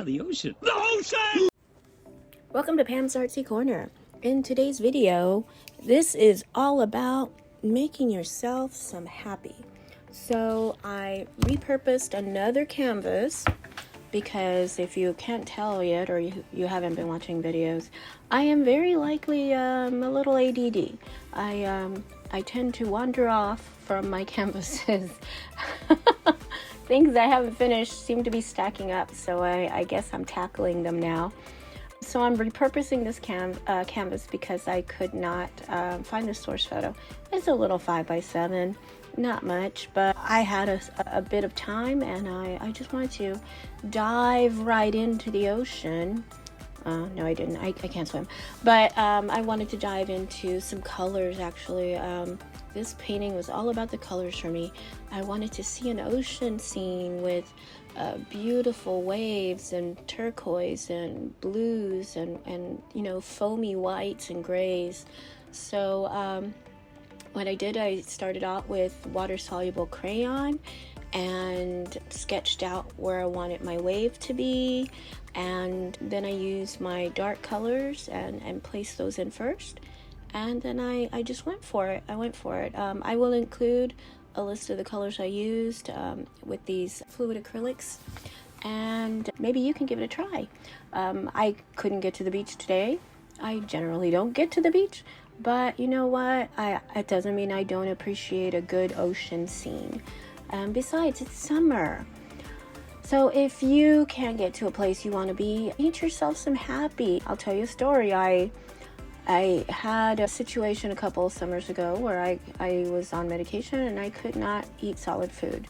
the ocean. The ocean! Welcome to Pam's Artsy Corner. In today's video, this is all about making yourself some happy. So I repurposed another canvas because if you can't tell yet or you haven't been watching videos, I am very likely a little ADD. I tend to wander off from my canvases. Things I haven't finished seem to be stacking up, so I guess I'm tackling them now. So I'm repurposing this canvas because I could not find the source photo. It's a little 5x7, not much, but I had a bit of time and I just wanted to dive right into the ocean. No, I didn't. I can't swim. But I wanted to dive into some colors, actually. This painting was all about the colors for me. I wanted to see an ocean scene with beautiful waves and turquoise and blues and you know, foamy whites and grays. So what I did, I started out with water-soluble crayon and sketched out where I wanted my wave to be, and then I used my dark colors and placed those in first, and then I just went for it. I will include a list of the colors I used with these fluid acrylics, and maybe you can give it a try. I couldn't get to the beach today. I generally don't get to the beach, but you know what? It doesn't mean I don't appreciate a good ocean scene. Besides, it's summer. So if you can't get to a place you want to be, paint yourself some happy. I'll tell you a story. I had a situation a couple of summers ago where I was on medication and I could not eat solid food.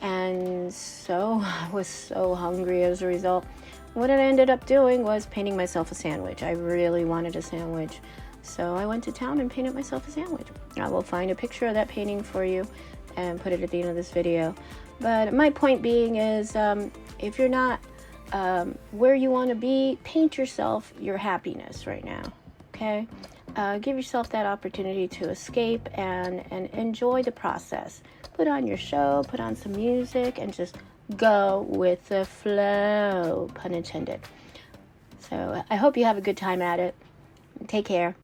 And so I was so hungry as a result. What I ended up doing was painting myself a sandwich. I really wanted a sandwich. So I went to town and painted myself a sandwich. I will find a picture of that painting for you and put it at the end of this video. But my point being is, if you're not where you want to be, paint yourself your happiness right now. Okay, give yourself that opportunity to escape and enjoy the process. Put on your show, put on some music, and just go with the flow, pun intended. So I hope you have a good time at it. Take care.